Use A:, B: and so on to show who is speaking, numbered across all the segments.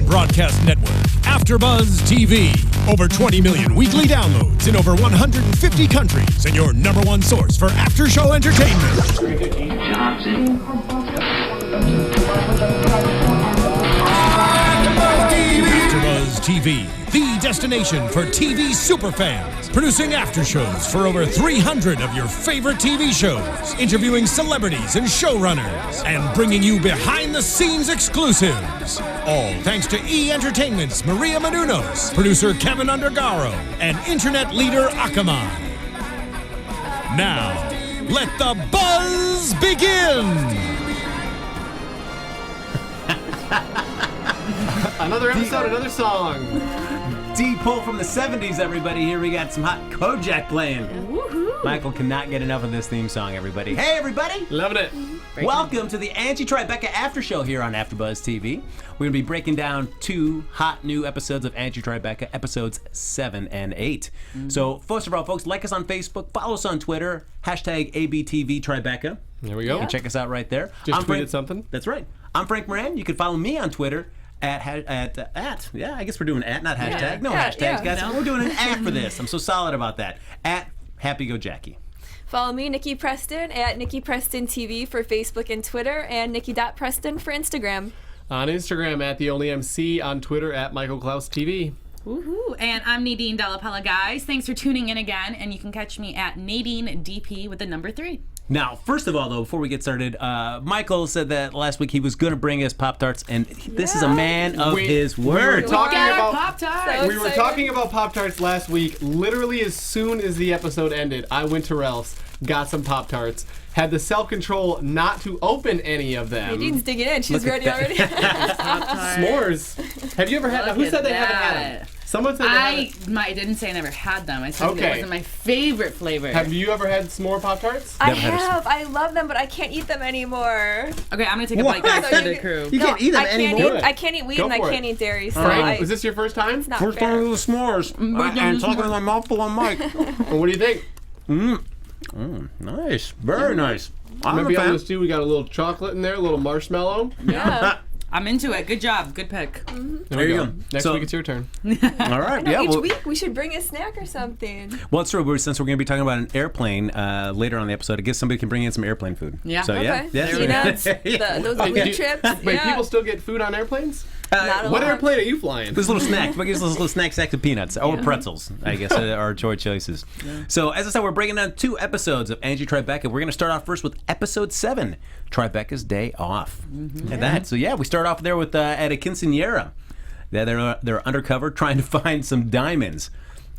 A: broadcast network, AFTERBUZZ TV. Over 20 million weekly downloads in over 150 countries, and your #1 source for after-show entertainment. AFTERBUZZ TV, the destination for TV superfans, producing after-shows for over 300 of your favorite TV shows, interviewing celebrities and showrunners, and bringing you behind-the-scenes exclusives. All thanks to E! Entertainment's Maria Menounos, producer Kevin Undergaro, and internet leader Akamai. Now, let the buzz begin!
B: Another episode, another song.
C: D-pull from the 70s, everybody. Here we got some hot Kojak playing.
D: Woohoo.
C: Michael cannot get enough of this theme song, everybody. Hey, everybody.
B: Loving it.
C: Welcome to the Angie Tribeca After Show here on AfterBuzz TV. We're going to be breaking down 2 hot new episodes of Angie Tribeca, episodes 7 and 8. So, first of all, folks, like us on Facebook, follow us on Twitter, hashtag ABTV Tribeca.
B: There we go.
C: You can check us out right there.
B: Just tweeted something.
C: That's right. I'm Frank Moran. You can follow me on Twitter at yeah, I guess we're doing at, not hashtag.
D: Yeah.
C: No
D: Yeah,
C: hashtags,
D: yeah.
C: guys.
D: No.
C: We're doing an at for this. I'm so solid about that. At Happy Go Jackie.
D: Follow me, Nikki Preston, at Nikki Preston TV for Facebook and Twitter, and Nikki.Preston for Instagram.
B: On Instagram, at The Only MC. On Twitter, at Michael Clous TV.
E: Woohoo! And I'm Nadine, Della, Pelle, guys. Thanks for tuning in again, and you can catch me at Nadine DP with the number 3.
C: Now, first of all, though, before we get started, Michael said that last week he was going to bring us Pop-Tarts, and this is a man of his word.
B: We were
D: So
B: talking about Pop-Tarts last week. Literally, as soon as the episode ended, I went to Ralph's, got some Pop-Tarts, had the self-control not to open any of them.
D: Nadine's digging in. She's ready already.
B: S'mores. Have you ever had them? Who said they haven't had them? Someone said they haven't.
E: I didn't say I never had them. I said
B: Okay.
E: it wasn't my favorite flavor.
B: Have you ever had s'more Pop-Tarts?
D: I
C: Never had a
D: have. I love them, but I can't eat them anymore.
E: Okay, I'm gonna take a bite, guys,
D: So
E: for
D: you
E: the
D: can-
E: crew.
C: You can't eat them
D: I can't
C: anymore.
D: Eat, I can't eat wheat
B: Go
D: and I
B: for
D: can't
B: it.
D: eat dairy. So
B: Frank, was this your first time?
D: it's not
C: First
D: fair.
C: time with the s'mores. And talking with my mouth full on mic.
B: Well, what do you think?
C: Nice. Very nice. I'm
B: Maybe
C: a
B: on
C: fan.
B: this too, we got a little chocolate in there, a little marshmallow.
D: Yeah.
E: I'm into it. Good job. Good pick.
B: There
C: you go.
B: Next
C: So-
B: week it's your turn.
C: All right.
D: No,
C: Yeah.
D: each
C: Well,
D: week we should bring a snack or something.
C: well, it's true. Since we're going to be talking about an airplane later on in the episode, I guess somebody can bring in some airplane food.
E: Yeah.
C: So, yeah.
D: Okay.
C: Yeah.
D: Peanuts,
C: Yeah.
D: those
B: Wait,
D: blue
B: do-
D: chips.
B: Wait,
D: yeah.
B: people still get food on airplanes?
D: Not a
B: What
D: lot.
B: airplane are you flying?
C: There's little snacks. But there's little snack sacks of peanuts or pretzels, I guess, are our choices. So, as I said, we're breaking down 2 episodes of Angie Tribeca. We're going to start off first with episode 7, Tribeca's Day Off. And that. So, yeah, we start off there with at a quinceañera. They're undercover trying to find some diamonds.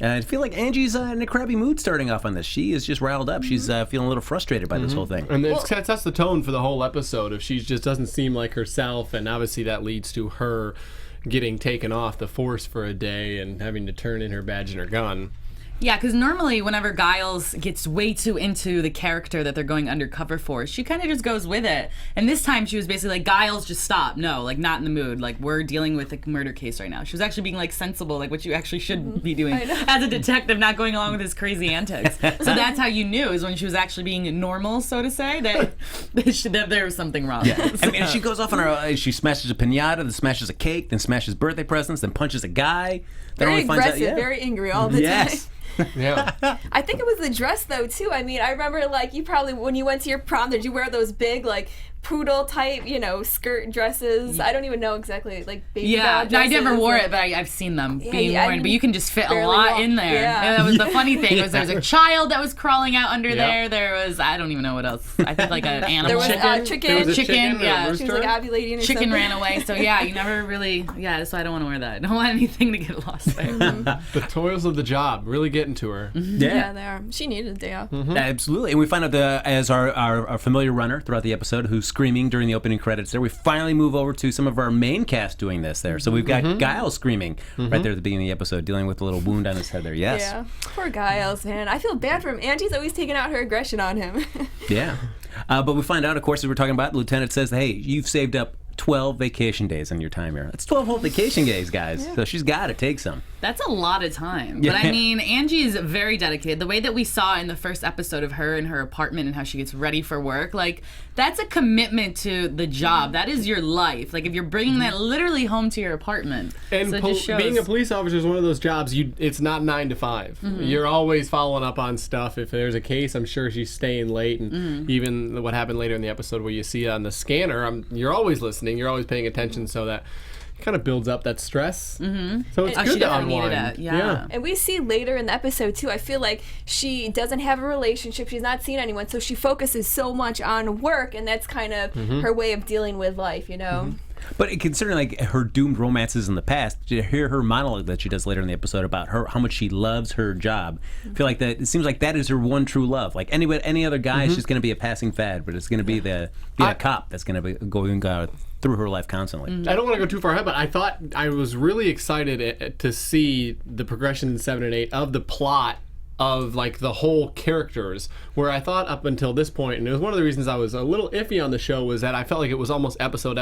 C: And I feel like Angie's in a crabby mood starting off on this. She is just riled up. She's feeling a little frustrated by this whole thing.
B: And it sets the tone for the whole episode. If she just doesn't seem like herself, and obviously that leads to her getting taken off the force for a day and having to turn in her badge and her gun.
E: Yeah, because normally whenever Giles gets way too into the character that they're going undercover for, she kind of just goes with it. And this time she was basically like, Giles, just stop. No, like, not in the mood. Like, we're dealing with a murder case right now. She was actually being, like, sensible, like what you actually should be doing as a detective, not going along with his crazy antics. So that's how you knew, is when she was actually being normal, so to say, that there was something wrong.
C: Yeah. I mean, she goes off on her, she smashes a piñata, then smashes a cake, then smashes birthday presents, then punches a guy. Then
D: Very
C: only finds out-
D: aggressive, very angry all the
C: Yes.
D: time.
B: Yeah.
D: I think it was the dress though too. I mean, I remember like you probably when you went to your prom, did you wear those big like poodle type, skirt dresses? I don't even know exactly like baby
E: Yeah,
D: doll
E: no, I
D: dresses.
E: never wore it, but I've seen them being
D: I
E: worn. But you can just fit a
D: barely
E: lot
D: walk.
E: in there.
D: Yeah.
E: And that was the funny thing was there was a child that was crawling out under
B: Yep.
E: there. There was I don't even know what else. I think like an animal.
D: There was
B: Chicken? There was a
E: Chicken,
B: or a
E: yeah.
D: She was
B: rooster?
D: like ovulating or
E: Chicken
D: something.
E: ran away. So yeah, you never really that's why I don't want to wear that. I don't want anything to get lost there.
B: The toils of the job really getting to her.
D: Yeah, they are. She needed a day off.
C: Absolutely. And we find out as our familiar runner throughout the episode who's screaming during the opening credits there, we finally move over to some of our main cast doing this there. So we've got Giles screaming right there at the beginning of the episode, dealing with a little wound on his head there. Yes.
D: Yeah. Poor Giles, man. I feel bad for him. Angie's always taking out her aggression on him.
C: Yeah. But we find out, of course, as we're talking about, the lieutenant says, hey, you've saved up 12 vacation days on your time here. That's 12 whole vacation days, guys. So she's got to take some.
E: That's a lot of time. But I mean, Angie is very dedicated. The way that we saw in the first episode of her in her apartment and how she gets ready for work, like, that's a commitment to the job. That is your life. Like, if you're bringing that literally home to your apartment.
B: And
E: so it just shows.
B: being a police officer is one of those jobs, it's not 9 to 5. You're always following up on stuff. If there's a case, I'm sure she's staying late. And even what happened later in the episode where you see it on the scanner, you're always listening. You're always paying attention, so that kind of builds up that stress. So it's good to unwind.
E: Yeah.
D: And we see later in the episode too, I feel like she doesn't have a relationship, she's not seeing anyone, so she focuses so much on work, and that's kind of her way of dealing with life, you know.
C: But considering like her doomed romances in the past, to hear her monologue that she does later in the episode about how much she loves her job, I feel like that it seems like that is her one true love. Like any other guy is just going to be a passing fad, but it's going to be being a cop that's going to be going through her life constantly.
B: I don't want to go too far ahead, but I was really excited to see the progression in 7 and 8 of the plot of like the whole characters, where I thought up until this point, and it was one of the reasons I was a little iffy on the show, was that I felt like it was almost episode,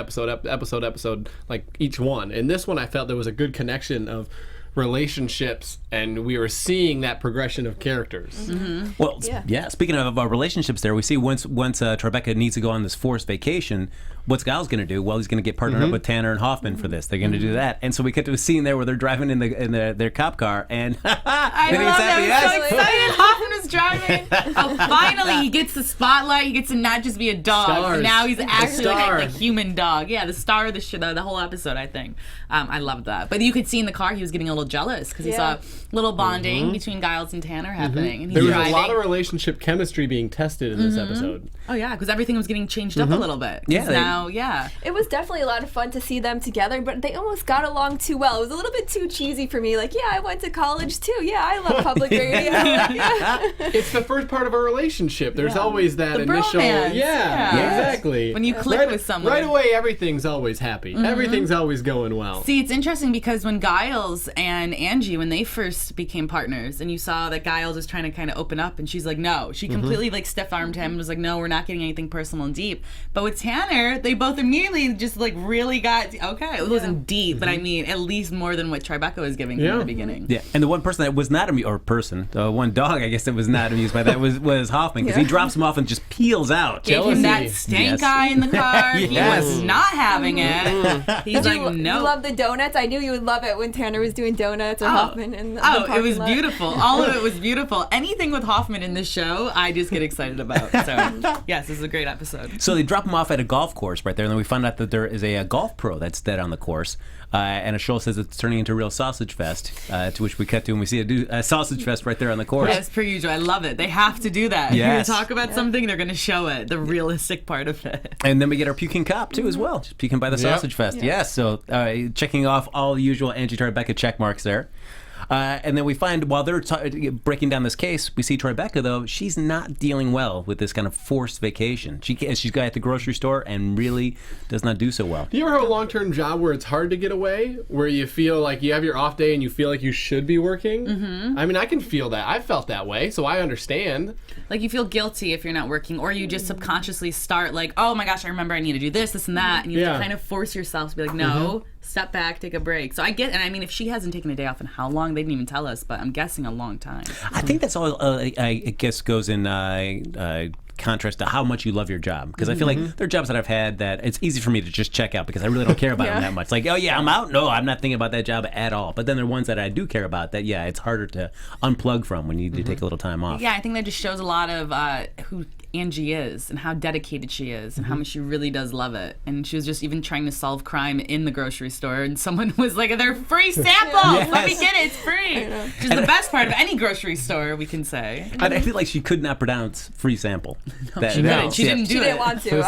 B: like each one. And this one I felt there was a good connection of relationships, and we were seeing that progression of characters.
C: Well, speaking of our relationships there, we see once Tribeca needs to go on this forced vacation, what's Giles going to do? Well, he's going to get partnered up with Tanner and Hoffman for this. They're going to do that. And so we get to a scene there where they're driving in their cop car, and
E: I love that. I'm so excited. Hoffman is driving. Oh, finally he gets the spotlight. He gets to not just be a dog.
B: Stars.
E: Now he's actually like a human dog. Yeah, the star of the whole episode, I think. I loved that. But you could see in the car he was getting a little jealous because he saw a little bonding between Giles and Tanner happening. And
B: There was
E: driving.
B: a lot of relationship chemistry being tested in this episode.
E: Oh yeah, because everything was getting changed up a little bit.
D: It was definitely a lot of fun to see them together, but they almost got along too well. It was a little bit too cheesy for me. Like, yeah, I went to college too. Yeah, I love public radio.
B: It's the first part of a relationship. There's always that
E: The
B: initial
E: bromance.
B: exactly.
E: When you click with someone.
B: Right away, everything's always happy. Everything's always going well.
E: See, it's interesting because when Giles and Angie, when they first became partners, and you saw that Giles was trying to kind of open up, and she's like, no. She completely like stiff-armed him and was like, no, we're not getting anything personal and deep. But with Tanner, they both immediately just like really got, it wasn't deep, but I mean, at least more than what Tribeca was giving him in the beginning.
C: Yeah, and the one person that was not amused, or person, one dog, I guess, that was not amused by that was Hoffman, because he drops him off and just peels out.
E: Gave him that stank eye in the car. He was not having it. He's like, no.
D: You love the donuts? I knew you would love it when Tanner was doing donuts or Hoffman in the
E: it was
D: lot.
E: beautiful. All of it was beautiful. Anything with Hoffman in this show, I just get excited about. So, yes, this is a great episode.
C: So they drop him off at a golf course right there, and then we find out that there is a golf pro that's dead on the course. And a show says it's turning into a real sausage fest, to which we cut to, and we see a sausage fest right there on the course.
E: Yes, per usual. I love it. They have to do that. If you're going to talk about something, they're going to show it, the realistic part of it.
C: And then we get our puking cop, too, as well. Just puking by the sausage fest. Yes, so checking off all the usual Angie Tribeca check marks there. And then we find, while they're breaking down this case, we see Tribeca, though, she's not dealing well with this kind of forced vacation. She's got at the grocery store and really does not do so well.
B: Do you ever have a long-term job where it's hard to get away, where you feel like you have your off day and you feel like you should be working? I mean, I can feel that. I've felt that way, so I understand.
E: Like, you feel guilty if you're not working, or you just subconsciously start like, oh my gosh, I remember I need to do this and that, and you kind of force yourself to be like, no, step back, take a break. So I get, and I mean, if she hasn't taken a day off in how long, they didn't even tell us, but I'm guessing a long time.
C: I think that's all, I guess, goes in contrast to how much you love your job, because I feel like there are jobs that I've had that it's easy for me to just check out because I really don't care about them that much. Like, oh yeah, I'm out. No, I'm not thinking about that job at all. But then there are ones that I do care about that, it's harder to unplug from when you need to take a little time off.
E: Yeah, I think that just shows a lot of who Angie is and how dedicated she is and how much she really does love it. And she was just even trying to solve crime in the grocery store, and someone was like, they're free samples. Let me get it. It's free. Which is the best part of any grocery store, we can say.
C: I feel like she could not pronounce free sample.
E: She didn't. She didn't do it.
D: She didn't want to.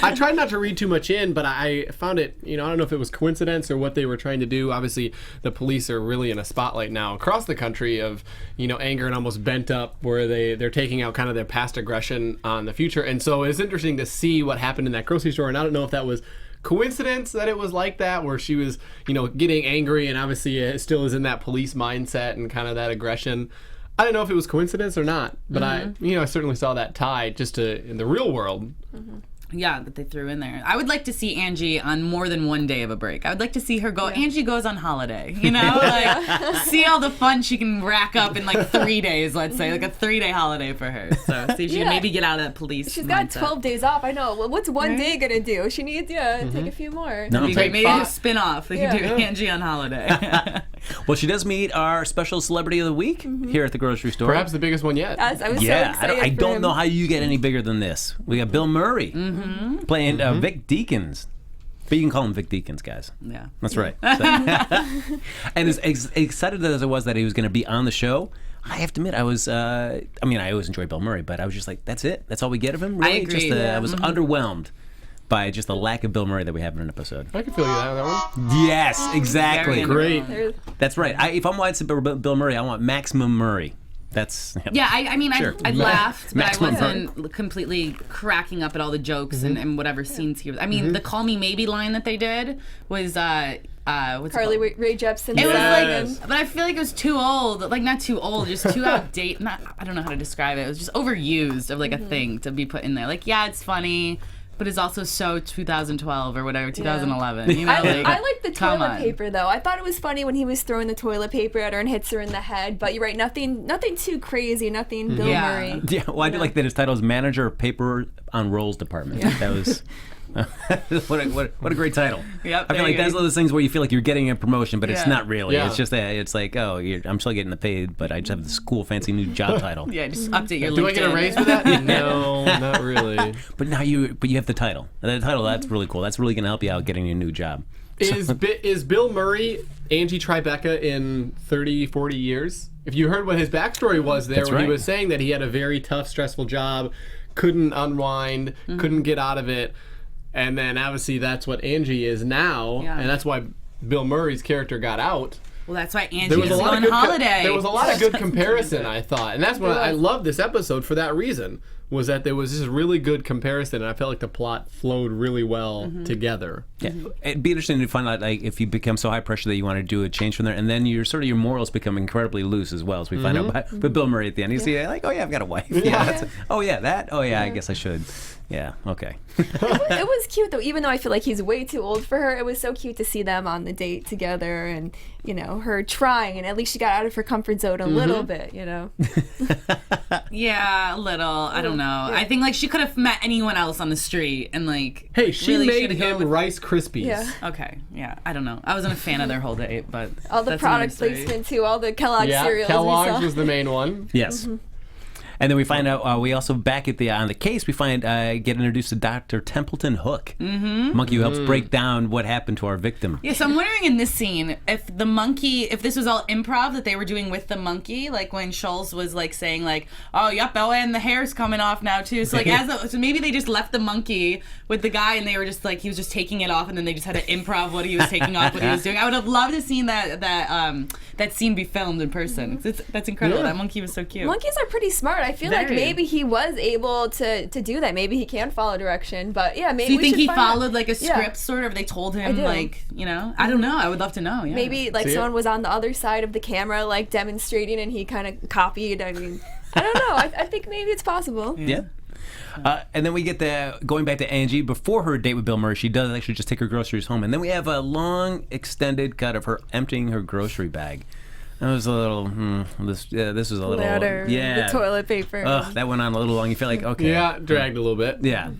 B: I tried not to read too much in, but I found it, I don't know if it was coincidence or what they were trying to do. Obviously, the police are really in a spotlight now across the country of, anger and almost bent up, where they're taking out kind of their past aggression on the future. And so it's interesting to see what happened in that grocery store. And I don't know if that was coincidence that it was like that, where she was, getting angry and obviously still is in that police mindset and kind of that aggression. I don't know if it was coincidence or not, but I certainly saw that tie just to in the real world.
E: that they threw in there. I would like to see Angie on more than one day of a break. I would like to see her go, Angie goes on holiday, you know? Like, see all the fun she can rack up in like 3 days, let's say, like a 3-day holiday for her. So see if she can maybe get out of that police
D: She's got
E: mindset.
D: 12 days off. I know. Well, what's one day going to do? She needs, take a few more.
C: No,
E: Maybe a spin-off. They could do Angie on holiday.
C: Well, she does meet our special celebrity of the week here at the grocery store.
B: Perhaps the biggest one yet.
D: I was so excited
C: I
D: for
C: don't
D: him.
C: know how you get any bigger than this. We got Bill Murray playing Vic Deakins. But you can call him Vic Deakins, guys.
E: Yeah.
C: That's right. And as excited as I was that he was going to be on the show, I have to admit, I was, I always enjoy Bill Murray, but I was just like, that's it? That's all we get of him? Really?
E: I agree.
C: I was underwhelmed by just the lack of Bill Murray that we have in an episode.
B: I can feel you that one.
C: Yes, exactly.
B: Great.
C: That's right. If I'm watching Bill Murray, I want Maximum Murray. That's
E: Yeah, I laughed, but
C: Maximum
E: I wasn't completely cracking up at all the jokes and whatever scenes he was. I mean, the "Call Me Maybe" line that they did was what's
D: Carly
E: it called?
D: Rae Jepsen.
E: It was
B: Yes.
E: like, but I feel like it was too old. Like not too old, just too outdated. I don't know how to describe it. It was just overused of like a thing to be put in there. Like it's funny, but it's also so 2012 or whatever, 2011. You know,
D: I like the
E: come
D: toilet
E: on.
D: paper though. I thought it was funny when he was throwing the toilet paper at her and hits her in the head. But you're right, nothing too crazy, nothing Bill
E: Yeah.
D: Murray.
C: Yeah, well, I do like that his title is Manager of Paper on Rolls Department. That was... what a great title.
E: Yep,
C: I feel
E: there
C: like
E: you
C: that's
E: go.
C: one of those things where you feel like you're getting a promotion, but it's
E: Yeah.
C: not really.
B: Yeah.
C: It's just that it's like, I'm still getting the paid, but I just have this cool, fancy new job title.
E: Yeah, just update your LinkedIn.
B: Do I get a raise for that? No, not really.
C: But now you have the title. The title, that's really cool. That's really going to help you out getting a new job.
B: Is Bill Murray Angie Tribeca in 30, 40 years? If you heard what his backstory was there,
C: That's
B: where he
C: right.
B: was saying that he had a very tough, stressful job, couldn't unwind, couldn't get out of it, and then obviously that's what Angie is now,
E: Yeah.
B: and that's why Bill Murray's character got out.
E: Well, that's why Angie
B: There was
E: is
B: a lot
E: on
B: of good
E: holiday.
B: there was a lot of good comparison, I thought, and that's why I love this episode for that reason. Was that there was this really good comparison, and I felt like the plot flowed really well together.
C: Yeah. It'd be interesting to find out like if you become so high pressure that you want to do a change from there, and then your morals become incredibly loose as well. As we find out with Bill Murray at the end, you see like, oh yeah, I've got a wife. Yeah. I guess I should. Yeah. Okay.
D: It was cute though, even though I feel like he's way too old for her. It was so cute to see them on the date together, and her trying, and at least she got out of her comfort zone a little bit.
E: Yeah, a little. I don't know. I think like she could have met anyone else on the street and like.
B: Hey, she
E: really
B: made
E: should've gone
B: him
E: with-
B: Rice Krispies.
D: Yeah.
E: Okay, yeah, I don't know. I wasn't a fan of their whole date, but
D: All the
E: that's
D: product
E: another story.
D: placement too, all the Kellogg's
B: Yeah,
D: cereals.
B: Kellogg's
D: we saw.
B: was the main one.
C: Yes. And then we find out, we also, back at on the case, we get introduced to Dr. Templeton Hook. Monkey who helps break down what happened to our victim.
E: Yeah, so I'm wondering in this scene if if this was all improv that they were doing with the monkey, like when Schultz was like saying like, oh, yep, Bella, and the hair's coming off now too. So like so maybe they just left the monkey with the guy and they were just like, he was just taking it off and then they just had to improv what he was taking off, what he was doing. I would have loved to seen that scene be filmed in person. That's incredible.
B: Yeah.
E: That monkey was so cute.
D: Monkeys are pretty smart. I feel like
E: Very.
D: maybe he was able to do that. Maybe he can follow direction. But yeah, maybe
E: Do you
D: we
E: think
D: should
E: he
D: find out.
E: followed like a
D: Yeah.
E: script sort of? They told him
D: do.
E: like, I don't know. I would love to know. Yeah.
D: Maybe like
B: See it?
D: someone was on the other side of the camera like demonstrating and he kind of copied. I mean, I don't know. I think maybe it's possible.
C: Yeah. And then we get going back to Angie. Before her date with Bill Murray, she does actually just take her groceries home. And then we have a long, extended cut of her emptying her grocery bag. That was a little, this was a little,
D: Ladder, the toilet paper.
C: That went on a little long. You feel like, okay.
B: Yeah, dragged a little bit.
C: Yeah.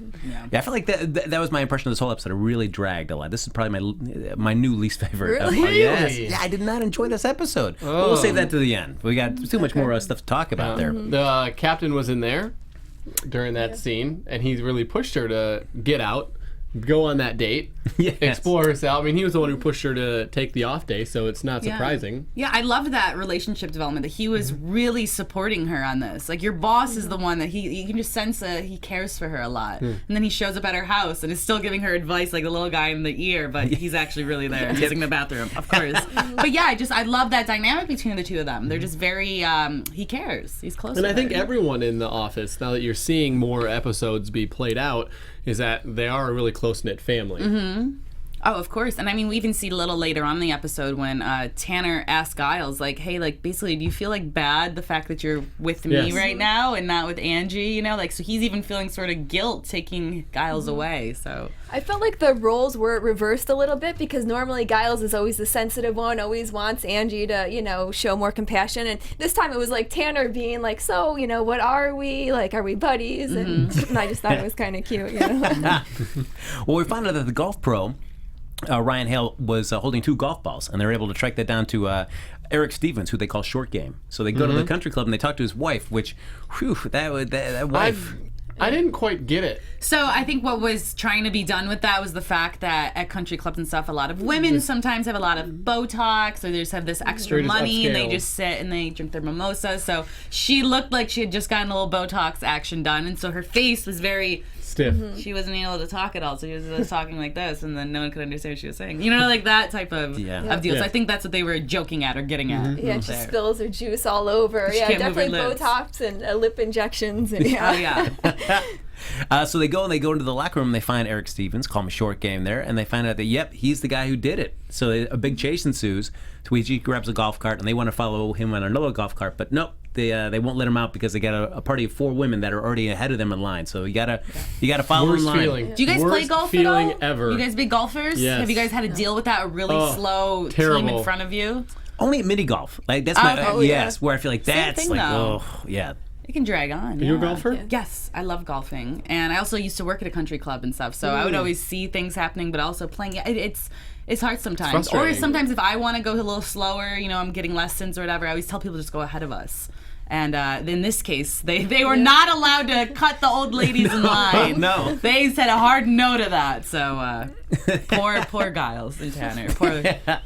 C: I feel like that was my impression of this whole episode. It really dragged a lot. This is probably my new least favorite.
D: Really?
C: Yes. Yeah, I did not enjoy this episode. But we'll save that to the end. We got too much more stuff to talk about there.
B: The captain was in there during that scene, and he really pushed her to get out, go on that date,
C: Yes.
B: explore herself. I mean, he was the one who pushed her to take the off day, so it's not
E: Yeah.
B: surprising.
E: Yeah, I loved that relationship development, that he was really supporting her on this. Like, your boss is the one that you can just sense he cares for her a lot. And then he shows up at her house and is still giving her advice like the little guy in the ear, but he's actually really there using the bathroom, of course. But yeah, I love that dynamic between the two of them. They're just very, he cares. He's close
B: And
E: to
B: I think
E: her.
B: everyone in the office, now that you're seeing more episodes be played out, is that they are a really close-knit family.
E: Oh, of course. And I mean, we even see a little later on in the episode when Tanner asks Giles, like, hey, like, basically, do you feel like bad the fact that you're with me right now and not with Angie, you know? Like, so he's even feeling sort of guilt taking Giles away, so.
D: I felt like the roles were reversed a little bit because normally Giles is always the sensitive one, always wants Angie to, you know, show more compassion. And this time it was like Tanner being like, so, you know, what are we? Like, are we buddies? And I just thought it was kind of cute, you know?
C: Well, we found out that the golf pro, Ryan Hale, was holding 2 golf balls, and they were able to track that down to Eric Stevens, who they call Short Game. So they go to the country club and they talk to his wife, which, whew, that wife.
B: I didn't quite get it.
E: So I think what was trying to be done with that was the fact that at country clubs and stuff, a lot of women sometimes have a lot of Botox, or they just have this extra money, and they just sit and they drink their mimosas. So she looked like she had just gotten a little Botox action done, and so her face was very
B: stiff.
E: She wasn't able to talk at all, so she was just talking like this, and then no one could understand what she was saying. You know, like that type of deal.
B: Yeah.
E: So I think that's what they were joking at or getting at.
D: Yeah, she spills her juice all over.
E: She can't move her
D: definitely
E: lips.
D: Botox and lip injections. And
E: Oh, yeah.
C: So they go into the locker room and they find Eric Stevens, call him Short Game there, and they find out that, yep, he's the guy who did it. So a big chase ensues. Tweety grabs a golf cart and they want to follow him on another golf cart, but nope, they won't let him out because they got a party of 4 women that are already ahead of them in line. So you gotta follow
B: Worst
C: in line.
B: feeling.
E: Do you guys play
B: Worst
E: golf
B: feeling
E: at all?
B: ever.
E: You guys big golfers?
B: Yes.
E: Have you guys had to deal with that? A really slow team
B: terrible.
E: in front of you?
C: Only at mini golf. Like that's my where I feel like that's
E: thing,
C: like
E: though.
C: yeah.
E: It can drag on.
B: Are you a golfer?
E: Yes, I love golfing, and I also used to work at a country club and stuff. So I would always see things happening, but also playing. It's hard sometimes. Or sometimes if I want to go a little slower, you know, I'm getting lessons or whatever. I always tell people to just go ahead of us. And in this case, they were not allowed to cut the old ladies in line.
C: No.
E: They said a hard no to that. So poor Giles and Tanner.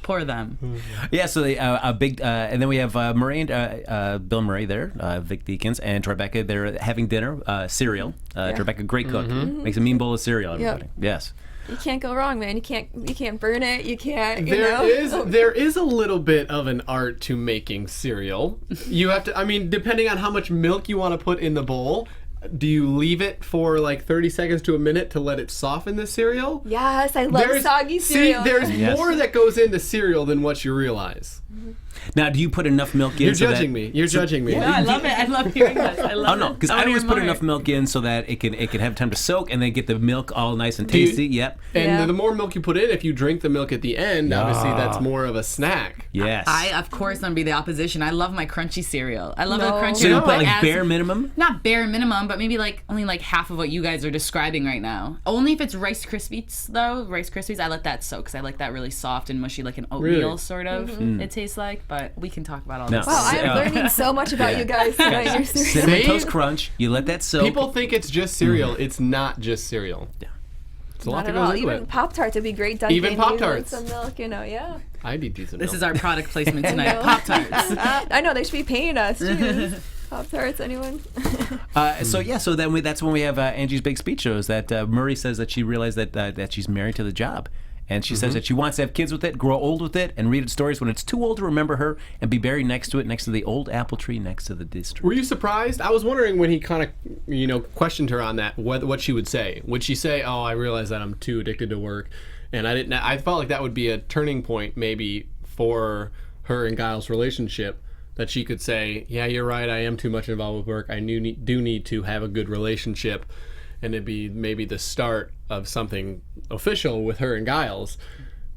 E: Poor them.
C: Yeah, so they and then we have Murray and Bill Murray there, Vic Deakins and Tribeca. They're having dinner, cereal. Tribeca, great cook, makes a mean bowl of cereal. Everybody, yes.
D: You can't go wrong, man. You can't burn it. You can't.
B: There is a little bit of an art to making cereal. You have to. I mean, depending on how much milk you want to put in the bowl. Do you leave it for like 30 seconds to a minute to let it soften the cereal?
D: Yes, I love soggy cereal.
B: See, there's more that goes into cereal than what you realize.
C: Now, do you put enough milk in?
B: You're judging me. You're judging me.
E: No, I love it. I love hearing this. I love
C: no, because I always put enough milk in so that it can have time to soak and then get the milk all nice and tasty. Yep.
B: And the more milk you put in, if you drink the milk at the end, obviously that's more of a snack.
C: Yes.
E: I, of course, I'm going to be the opposition. I love my crunchy cereal. I love a crunchy
C: So you put like
E: as,
C: bare minimum?
E: Not bare minimum, but maybe like only like half of what you guys are describing right now. Only if it's Rice Krispies, though. Rice Krispies, I let that soak because I like that really soft and mushy, like an oatmeal sort of it tastes like. But we can talk about all this.
D: Wow, I am learning so much about you guys tonight.
C: Cinnamon Toast Crunch. You let that soak.
B: People think it's just cereal. It's not just cereal.
C: Yeah.
B: It's a lot
D: Not
B: that
D: at
B: goes
D: all.
B: into
D: Even
B: it.
D: Pop-Tarts would be great. Dunkin'
B: Even Pop-Tarts.
D: Some milk, yeah.
B: I'd eat decent
E: This
B: milk.
E: is our product placement tonight.
D: know.
E: Pop-Tarts.
D: I know, they should be paying us. Jeez. Pop-Tarts, anyone?
C: So then that's when we have Angie's big speech shows that Murray says that she realized that she's married to the job. And she says that she wants to have kids with it, grow old with it, and read its stories when it's too old to remember her, and be buried next to it, next to the old apple tree next to the district.
B: Were you surprised? I was wondering when he kind of, questioned her on that, what she would say. Would she say, "Oh, I realize that I'm too addicted to work," and I felt like that would be a turning point maybe for her and Giles' relationship. That she could say, "Yeah, you're right. I am too much involved with work. I do need to have a good relationship." And it'd be maybe the start of something official with her and Giles.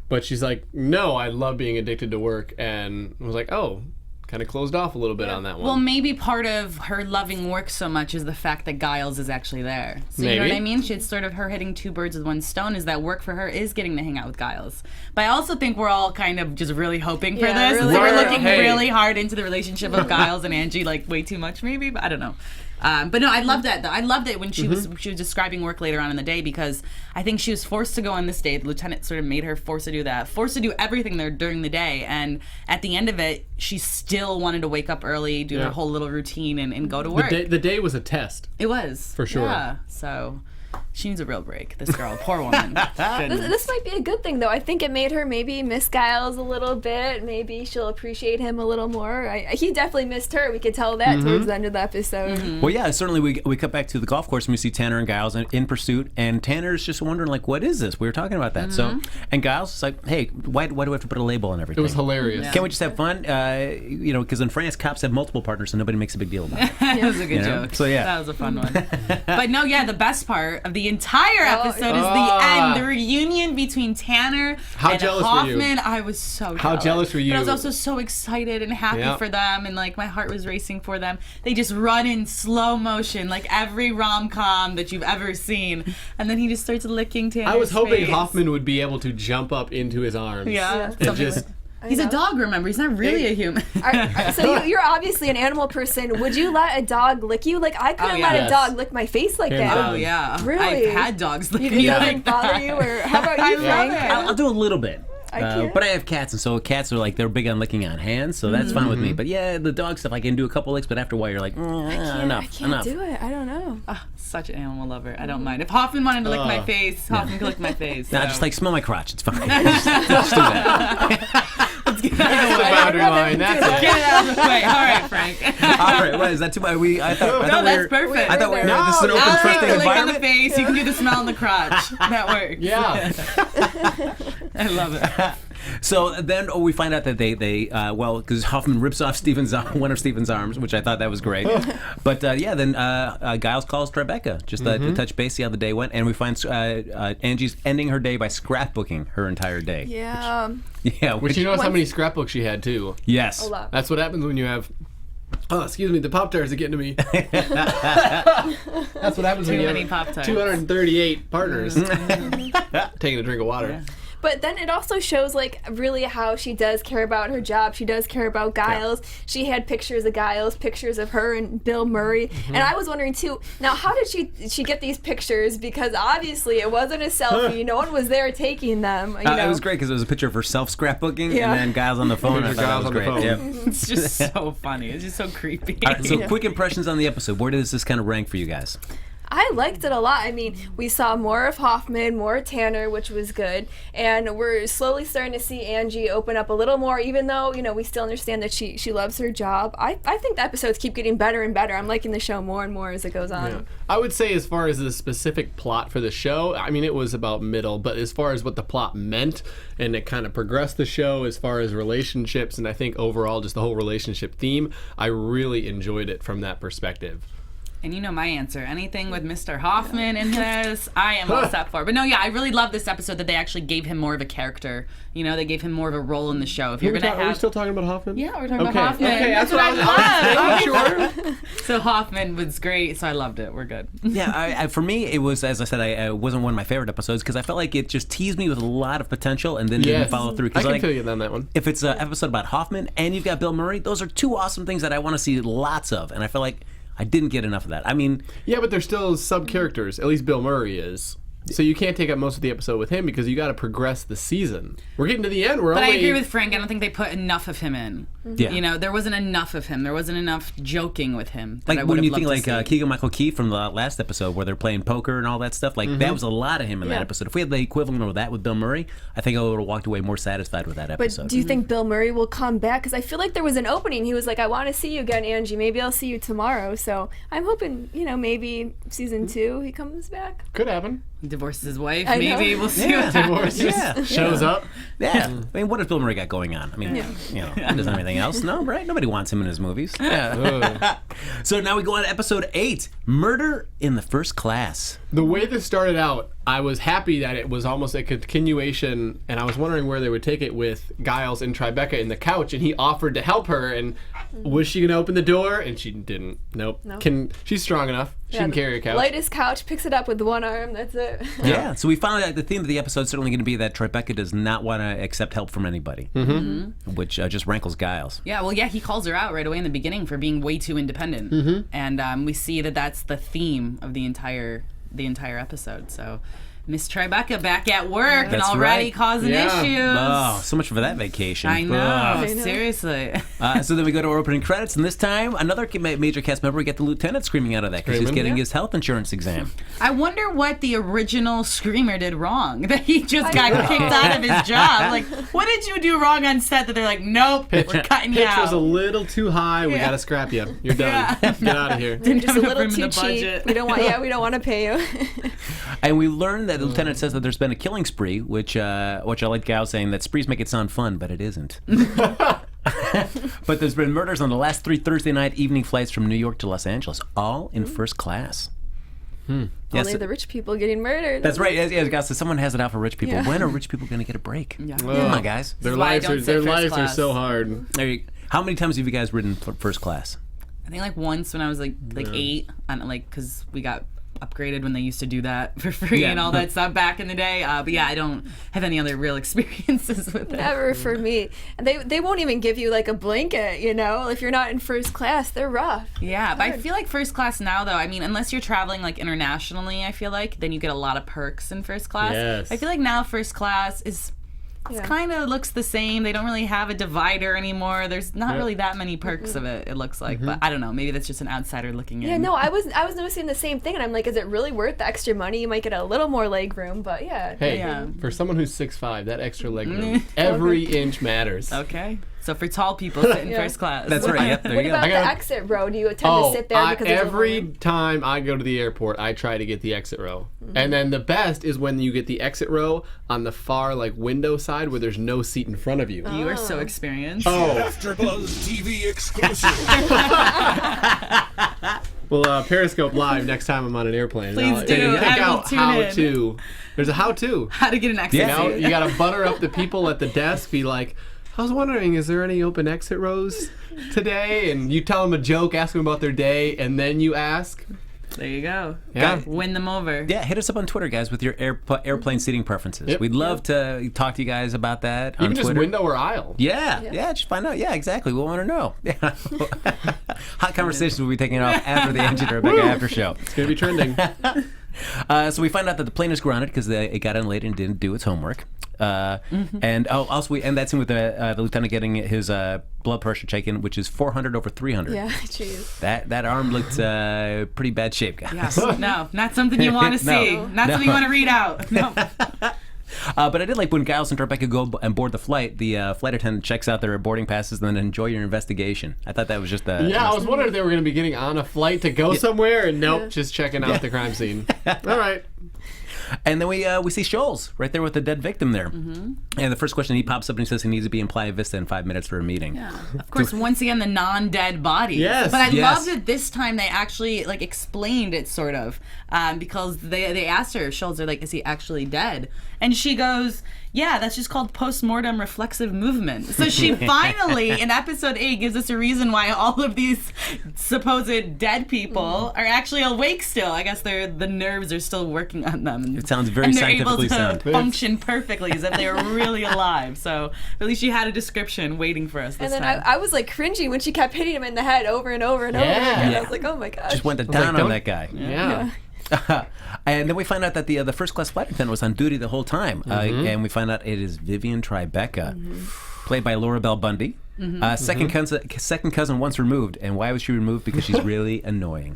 B: But she's like, no, I love being addicted to work. And I was like, oh, kind of closed off a little bit on that one.
E: Well, maybe part of her loving work so much is the fact that Giles is actually there. So you know what I mean? It's sort of her hitting 2 birds with 1 stone, is that work for her is getting to hang out with Giles. But I also think we're all kind of just really hoping for this.
D: Really.
E: So we're looking
B: Hey.
E: really hard into the relationship of Giles and Angie, like way too much maybe, but I don't know. But no, I loved that though. I loved it when she was describing work later on in the day, because I think she was forced to go on this date. The lieutenant sort of made her forced to do that, forced to do everything there during the day. And at the end of it, she still wanted to wake up early, do her whole little routine, and go to work.
B: The day was a test.
E: It was.
B: For sure.
E: Yeah. So She needs a real break. This girl, poor woman.
D: This might be a good thing, though. I think it made her maybe miss Giles a little bit. Maybe she'll appreciate him a little more. He definitely missed her. We could tell that towards the end of the episode.
C: Well, yeah, certainly we cut back to the golf course and we see Tanner and Giles in pursuit, and Tanner's just wondering, like, what is this? We were talking about that. So, and Giles is like, hey, why do we have to put a label on everything?
B: It was hilarious.
C: Can't we just have fun? Because in France, cops have multiple partners and nobody makes a big deal about it.
E: It was a good joke.
C: So, yeah.
E: That was a fun one. But no, yeah, the best part of the entire episode is the end, the reunion between Tanner and
B: jealous
E: Hoffman.
B: were you?
E: I was so jealous.
B: How jealous were you?
E: But I was also so excited and happy for them, and like my heart was racing for them. They just run in slow motion, like every rom-com that you've ever seen, and then he just starts licking Tanner's
B: I was hoping
E: face.
B: Hoffman would be able to jump up into his arms.
E: Yeah.
B: And just...
E: He's a dog, remember? He's not really a human.
D: So you're obviously an animal person. Would you let a dog lick you? Like, I couldn't let a dog lick my face like that.
E: Oh, yeah.
D: Really?
E: I've had dogs lick
D: You
E: me.
D: think that would bother you? Or how about you, Frank?
C: I'll do a little bit.
D: I can't.
C: But I have cats, and so cats are like, they're big on licking on hands, so that's fine with me. But yeah, the dog stuff, I can do a couple licks, but after a while, you're like, enough.
D: I can't do it. I don't know.
E: Such an animal lover. I don't mind. If Hoffman wanted to lick my face, Hoffman could lick my face.
C: Nah, just like smell my crotch. It's fine. Just do that.
B: That's the boundary line. That's it.
E: Get it out of the way. All right, Frank.
C: All right, what is that too much? I thought
E: That's perfect.
C: I thought this is an open,
E: I'll take
C: trusting
E: the lick on the
C: environment.
E: face. You can do the smell on the crotch. That works.
B: Yeah.
E: I love it.
C: So then we find out that they because Hoffman rips off one of Stephen's arms, which I thought that was great. But then Giles calls Tribeca just to touch base, see how the day went, and we find Angie's ending her day by scrapbooking her entire day.
D: Yeah.
B: Which you notice how many scrapbooks she had too.
C: Yes.
D: A lot.
B: That's what happens when you have. Oh, excuse me, the Pop-Tarts are getting to me. That's what happens when you
E: many
B: have
E: Pop-Tarts.
B: 238 partners. Taking a drink of water.
E: Yeah.
D: But then it also shows, like, really how she does care about her job. She does care about Giles. Yeah. She had pictures of Giles, pictures of her and Bill Murray. And I was wondering, too, now, how did she get these pictures? Because obviously it wasn't a selfie. No one was there taking them. You know?
C: It was great because it was a picture of herself scrapbooking and then Giles on the phone. I thought that was great. Yeah.
E: It's just so funny. It's just so creepy.
C: All right, so quick impressions on the episode. Where does this kind of rank for you guys?
D: I liked it a lot. I mean, we saw more of Hoffman, more of Tanner, which was good. And we're slowly starting to see Angie open up a little more, even though, we still understand that she loves her job. I think the episodes keep getting better and better. I'm liking the show more and more as it goes on.
B: Yeah. I would say as far as the specific plot for the show, I mean, it was about middle, but as far as what the plot meant, and it kind of progressed the show as far as relationships, and I think overall just the whole relationship theme, I really enjoyed it from that perspective.
E: And you know my answer. Anything with Mr. Hoffman in this, I am all set for. But no, I really love this episode that they actually gave him more of a character. They gave him more of a role in the show. If you're gonna have,
B: are we still talking about Hoffman?
E: Yeah, we're talking about Hoffman.
B: Okay, that's what I was sure.
E: So Hoffman was great, so I loved it. We're good.
C: Yeah, for me, it was, as I said, it wasn't one of my favorite episodes because I felt like it just teased me with a lot of potential and then didn't follow through.
B: I can feel you on that one.
C: If it's an episode about Hoffman and you've got Bill Murray, those are two awesome things that I want to see lots of, and I feel like I didn't get enough of that. I mean...
B: Yeah, but they're still sub-characters. At least Bill Murray is. So you can't take up most of the episode with him because you got to progress the season. We're getting to the end.
E: But I agree with Frank. I don't think they put enough of him in.
C: Yeah.
E: There wasn't enough of him. There wasn't enough joking with him.
C: Like when you think like Keegan-Michael Key from the last episode where they're playing poker and all that stuff, like that was a lot of him in that episode. If we had the equivalent of that with Bill Murray, I think I would have walked away more satisfied with that episode.
D: But do you think Bill Murray will come back? Because I feel like there was an opening. He was like, I want to see you again, Angie. Maybe I'll see you tomorrow. So I'm hoping, maybe season 2 he comes back.
B: Could happen.
E: He divorces his wife.
D: I
E: Maybe
D: know.
E: we'll see what happens.
B: Just shows up.
C: Yeah. I mean, what has Bill Murray got going on? I mean, he doesn't have anything else. No, right? Nobody wants him in his movies. Yeah. So now we go on to episode 8, Murder in the First Class.
B: The way this started out, I was happy that it was almost a continuation, and I was wondering where they would take it with Giles and Tribeca in the couch, and he offered to help her, and was she going to open the door? And she didn't. Nope. She's strong enough. She can carry a couch.
D: Lightest couch, picks it up with one arm, that's it.
C: Yeah, so we found out the theme of the episode is certainly going to be that Tribeca does not want to accept help from anybody, which just rankles Giles.
E: Yeah, well, he calls her out right away in the beginning for being way too independent, and we see that that's the theme of the entire episode. So Miss Tribeca back at work and
C: That's
E: already
C: right.
E: causing
B: Yeah.
E: issues.
C: Oh, so much for that vacation.
E: I know.
C: Ugh.
E: Seriously.
C: So then we go to our opening credits, and this time another major cast member. We get the lieutenant screaming out of that because he's
B: Screaming?
C: getting his health insurance exam.
E: I wonder what the original screamer did wrong. That he just got kicked out of his job. Like, what did you do wrong on set that they're like, nope, we're cutting you
B: Pitch
E: out?
B: was a little too high. We
E: Yeah.
B: gotta scrap you. You're done.
E: Yeah.
B: Get out of here.
E: Didn't
D: Just
E: have
D: a
E: enough
D: little
E: room in
D: too
E: the
D: cheap.
E: budget.
D: We don't want to pay you.
C: And we learn that the lieutenant says that there's been a killing spree, which I like Gal saying that sprees make it sound fun, but it isn't. But there's been murders on the last 3 Thursday night evening flights from New York to Los Angeles, all in first class. Yes,
D: Only the rich people getting murdered.
C: that's right. Yes, Gal says someone has it out for rich people.
D: Yeah.
C: When are rich people going to get a break?
E: Yeah.
C: Come on, guys.
B: Their
E: why I
B: lives
E: don't
B: are
E: say first
B: are
E: class.
B: so hard.
C: There you, how many times have you guys ridden first class?
E: I think like once when I was like 8, on like because we got upgraded when they used to do that for free
C: Yeah.
E: and all that stuff back in the day. But yeah, I don't have any other real experiences with it.
D: Never for me. And they won't even give you like a blanket, you know? If you're not in first class, they're rough.
E: Yeah, but I feel like first class now, though, I mean, unless you're traveling like internationally, I feel like then you get a lot of perks in first class.
B: Yes.
E: I feel like now first class is
D: Yeah.
E: kind of looks the same. They don't really have a divider anymore. There's not really that many perks of it. It looks like, but I don't know. Maybe that's just an outsider looking in.
D: Yeah, no, I was noticing the same thing, and I'm like, is it really worth the extra money? You might get a little more leg room, but yeah.
B: Hey,
E: Yeah.
B: for someone who's 6'5", that extra leg room, every inch matters.
E: Okay. So for tall people, sit in
D: Yeah.
E: first class.
C: That's right. Yep, there
D: What
C: you go.
D: about
B: I gotta-
D: the exit row? Do you tend to sit there because there's
B: every
D: room?
B: time I go to the airport, I try to get the exit row. And then the best is when you get the exit row on the far like window side where there's no seat in front of you.
E: You are so experienced.
B: Oh,
A: AfterBuzz TV exclusive.
B: well, Periscope Live next time I'm on an airplane.
E: Please
B: I'll
E: do.
B: Check
E: I will
B: out
E: tune
B: how
E: in.
B: to. There's a how to.
E: How to get an exit
C: Yeah.
B: Now
E: seat.
B: you gotta butter up the people at the desk. Be like, I was wondering, is there any open exit rows today? And you tell them a joke, ask them about their day, and then you ask.
E: There you go.
B: Yeah.
E: Win them over.
C: Yeah, hit us up on Twitter, guys, with your airplane seating preferences.
B: Yep.
C: We'd love to talk to you guys about that on
B: Even just
C: Twitter.
B: window or aisle.
C: Yeah, just find out. Yeah, exactly. We want to know. Yeah. Hot conversations will be taking off after the Angie Tribeca after show.
B: It's gonna be trending.
C: So we find out that the plane is grounded because it got in late and didn't do its homework. And also we end that scene with the lieutenant getting his blood pressure taken, which is 400 over 300.
D: Yeah, jeez.
C: That arm looked pretty bad shape, guys.
E: Yeah. No, not something you want to
C: No.
E: see. Not
C: No.
E: something you want to read out. No.
C: But I did like when Giles and Tribeca go and board the flight, the flight attendant checks out their boarding passes and then enjoy your investigation. I thought that was just
B: Yeah, I was wondering if they were going to be getting on a flight to go somewhere, and nope, just checking out the crime scene. All right.
C: And then we see Scholes right there with the dead victim there. And the first question, he pops up and he says he needs to be in Playa Vista in 5 minutes for a meeting.
E: Of course, once again, the non-dead body.
B: Yes.
E: But I
C: Yes.
E: love that this time they actually like explained it sort of because they asked her, Schultz, they're like, is he actually dead? And she goes, yeah, that's just called postmortem reflexive movement. So she finally, in episode 8, gives us a reason why all of these supposed dead people are actually awake still. I guess the nerves are still working on them.
C: It sounds very
E: and they're
C: scientifically
E: able to
C: sound.
E: function perfectly as if they were really alive. So at least she had a description waiting for us this
D: And then
E: time.
D: I was like cringing when she kept hitting him in the head over and over and over again.
B: Yeah.
D: I was like, oh my gosh.
C: Just went to
B: like,
C: town on
B: don't-
C: that guy.
B: Yeah.
C: And then we find out that the first class flight attendant was on duty the whole time. And we find out it is Vivian Tribeca, played by Laura Bell Bundy. Second cousin once removed. And why was she removed? Because she's really annoying.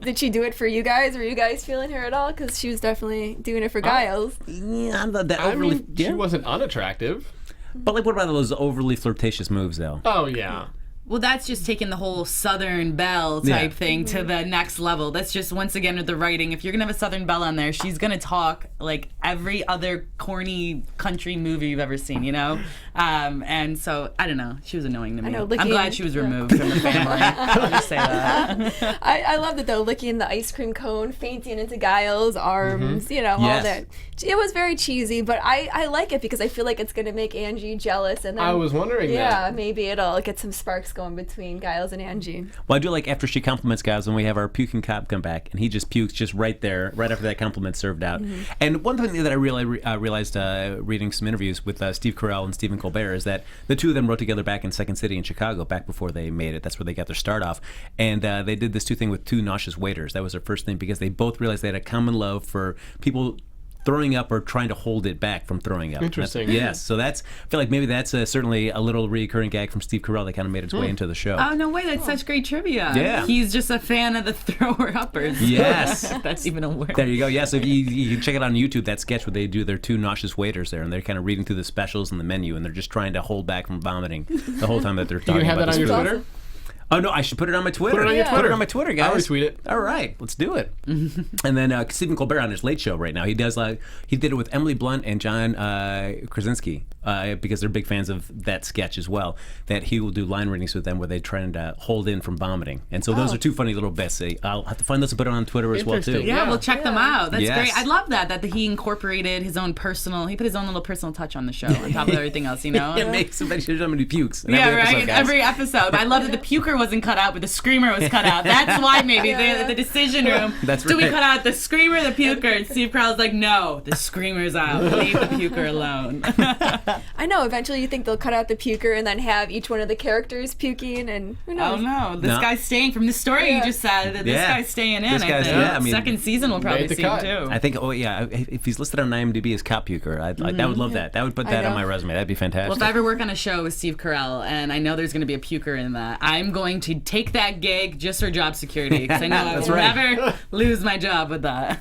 D: Did she do it for you guys? Were you guys feeling her at all? Because she was definitely doing it for Giles.
C: Yeah, I'm not that
B: I
C: overly.
B: mean, she wasn't unattractive.
C: But like, what about those overly flirtatious moves, though?
B: Oh, yeah.
E: Well, that's just taking the whole Southern Belle type thing to the next level. That's just, once again, with the writing. If you're going to have a Southern Belle on there, she's going to talk like every other corny country movie you've ever seen, you know? And so, I don't know. She was annoying to me.
D: know,
E: I'm
D: licking-
E: glad she was removed from the family. I'll just say that.
D: I loved it though, licking the ice cream cone, fainting into Giles' arms, you know, all
C: Yes.
D: that. It was very cheesy, but I like it because I feel like it's going to make Angie jealous. And then,
B: I was wondering
D: yeah,
B: that.
D: maybe it'll get some sparks jokes going between Giles and Angie.
C: Well, I do like after she compliments Giles, and we have our puking cop come back, and he just pukes just right there, right after that compliment served out. And one thing that I realized reading some interviews with Steve Carell and Stephen Colbert is that the two of them wrote together back in Second City in Chicago, back before they made it. That's where they got their start off. And they did this thing with two nauseous waiters. That was their first thing because they both realized they had a common love for people throwing up or trying to hold it back from throwing up.
B: Interesting.
C: Yes, so I feel like maybe that's certainly a little recurring gag from Steve Carell that kind of made its way into the show.
E: Oh, no way, that's such great trivia.
C: Yeah.
E: He's just a fan of the thrower-uppers.
C: Yes.
E: That's even a word.
C: There you go. Yeah, so if you can check it out on YouTube, that sketch where they do their two nauseous waiters there, and they're kind of reading through the specials and the menu, and they're just trying to hold back from vomiting the whole time that they're talking
B: You have
C: about
B: that on
C: this
B: your
C: food.
B: Twitter?
C: Oh, no, I should put it on my Twitter.
B: Put it on your
C: Put
B: Twitter.
C: it on my Twitter, guys.
B: I'll retweet it.
C: All right, let's do it. And then Stephen Colbert on his Late Show right now, he did it with Emily Blunt and John Krasinski because they're big fans of that sketch as well, that he will do line readings with them where they try to hold in from vomiting. And so those are two funny little bits. I'll have to find those and put it on Twitter as well, too.
B: Interesting.
E: Yeah,
B: Yeah.
E: we'll check them out. That's
C: Yes.
E: great. I love that he incorporated his own he put his own little personal touch on the show on top of everything else, you know?
C: It makes somebody pukes. in
E: Yeah,
C: every
E: right.
C: episode,
E: In
C: guys.
E: every episode. I love that the puker wasn't cut out, but the screamer was cut out. That's why maybe the decision room.
C: That's
E: Do we
C: right.
E: cut out the screamer, or the puker? And Steve Carell's like, no, the screamer's out. Leave the puker alone.
D: I know. Eventually, you think they'll cut out the puker and then have each one of the characters puking, and who knows?
E: Oh no, this
C: No.
E: guy's staying. From the story you just said, that this
C: Yeah.
E: guy's staying in.
C: This guy's-
E: I think.
C: yeah, I mean-
E: Second season will probably
B: Made the
E: see him
B: cut.
E: too.
C: I think, if he's listed on IMDb as cop puker, I would love that. That would put
D: I
C: that on
D: know.
C: my resume. That'd be fantastic.
E: Well, if I ever work on a show with Steve Carell, and I know there's going to be a puker in that, I'm going to take that gig just for job security, because I know I will never lose my job with that.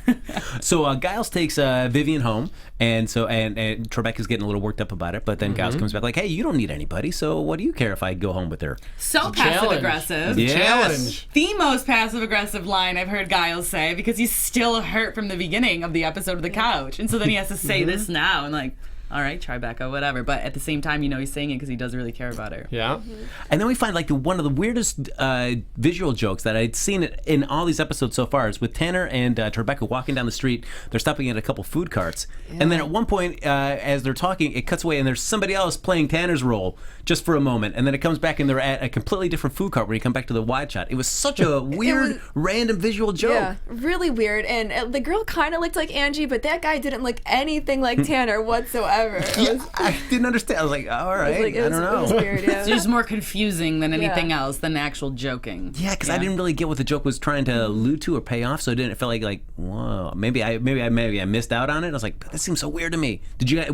C: So Giles takes Vivian home, and Tribeca's getting a little worked up about it, but then Giles comes back like, hey, you don't need anybody, so what do you care if I go home with her?
E: So
B: Challenge.
E: passive aggressive.
C: Yes.
B: Challenge.
E: The most passive aggressive line I've heard Giles say, because he's still hurt from the beginning of the episode of the couch, and so then he has to say this now, and like, all right, Tribeca, whatever. But at the same time, he's saying it because he does really care about her.
B: Yeah.
C: And then we find like one of the weirdest visual jokes that I'd seen in all these episodes so far is with Tanner and Tribeca walking down the street. They're stopping at a couple food carts. And then at one point, as they're talking, it cuts away and there's somebody else playing Tanner's role just for a moment. And then it comes back and they're at a completely different food cart when you come back to the wide shot. It was such a weird, random visual joke.
D: Yeah, really weird. And the girl kind of looked like Angie, but that guy didn't look anything like Tanner whatsoever.
C: I didn't understand. I was like, all right, I don't know.
D: It was weird, yeah.
E: It's just more confusing than anything else, than actual joking.
C: Yeah, because I didn't really get what the joke was trying to allude to or pay off, so it didn't. It felt like whoa, maybe I missed out on it. I was like, that seems so weird to me.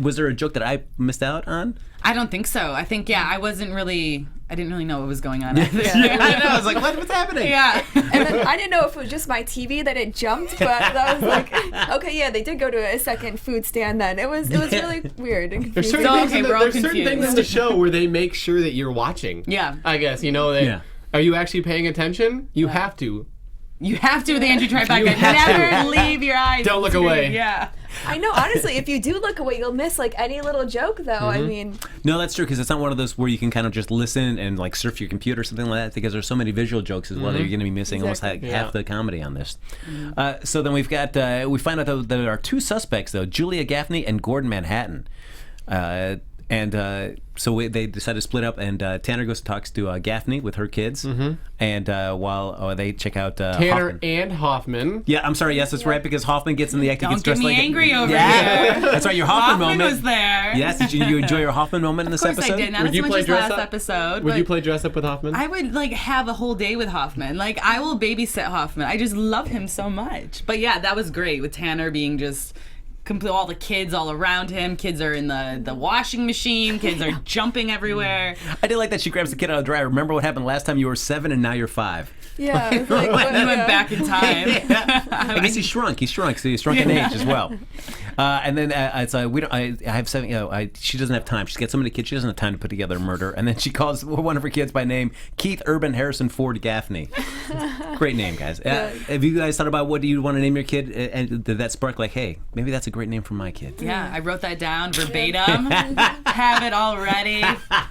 C: Was there a joke that I missed out on?
E: I don't think so. I think I didn't really know what was going on. Either.
C: I know. I was like, what's happening?
E: Yeah.
D: And then I didn't know if it was just my TV that it jumped, but I was like, okay, yeah, they did go to a second food stand then. It was really weird and
B: There's
D: confusing.
B: certain, things, in the,
E: we're all
B: there's certain things in
E: confused.
B: the show where they make sure that you're watching.
E: Yeah.
B: I guess, that
C: Yeah.
B: are you actually paying attention? You have to.
E: You have to with Andrew Tribeca.
B: have to.
E: Never leave your eyes.
B: Don't
E: on
B: look
E: screen.
B: away.
E: Yeah.
D: I know, honestly, if you do look away, you'll miss like any little joke, though. I mean,
C: No, that's true, because it's not one of those where you can kind of just listen and like surf your computer or something like that, because there's so many visual jokes as well that you're going to be missing almost half the comedy on this. So then we find out that there are two suspects, though, Julia Gaffney and Gordon Manhattan. So they decide to split up, and Tanner goes and talks to Gaffney with her kids, and while they check out
B: Tanner
C: Hoffman.
B: and Hoffman.
C: Yeah, I'm sorry. Yes, that's right, because Hoffman gets in the act. He
E: Don't
C: gets
E: get
C: dressed
E: me
C: like
E: angry over
C: yeah,
E: here.
C: that's right. Your Hoffman
E: Hoffman
C: moment
E: was there.
C: Yes, did you enjoy your Hoffman moment in this
E: Of course
C: episode?
E: I did. Not
B: Would
E: as
B: you
E: much
B: play
E: as
B: dress
E: last
B: up?
E: episode.
B: Would
E: but
B: you play dress up with Hoffman?
E: I would have a whole day with Hoffman. Like, I will babysit Hoffman. I just love him so much. But yeah, that was great with Tanner being just all the kids all around him. Kids are in the washing machine. Kids are jumping everywhere.
C: I did like that she grabs the kid out of the dryer. Remember what happened last time? You were 7 and now you're 5.
D: yeah. It's like,
E: We went back in time.
C: I guess he shrunk. So he shrunk in age as well. And then it's we don't. I have 7. She doesn't have time. She's got so many kids. She doesn't have time to put together a murder. And then she calls one of her kids by name, Keith Urban Harrison Ford Gaffney. Great name, guys. Have you guys thought about what do you want to name your kid? And did that spark like, hey, maybe that's a great name for my kid?
E: Yeah, I wrote that down verbatim. Have it all ready.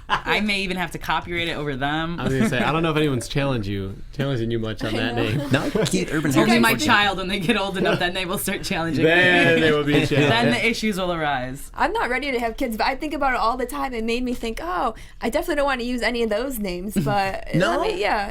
E: I may even have to copyright it over them.
B: I was gonna say, I don't know if anyone's challenging you much on that name.
C: No, Keith Urban.
E: Only my child, when they get old enough, then they will start challenging
B: Then
E: me.
B: they will be challenged.
E: Then the issues will arise.
D: I'm not ready to have kids, but I think about it all the time. It made me think, oh, I definitely don't want to use any of those names, but
C: No?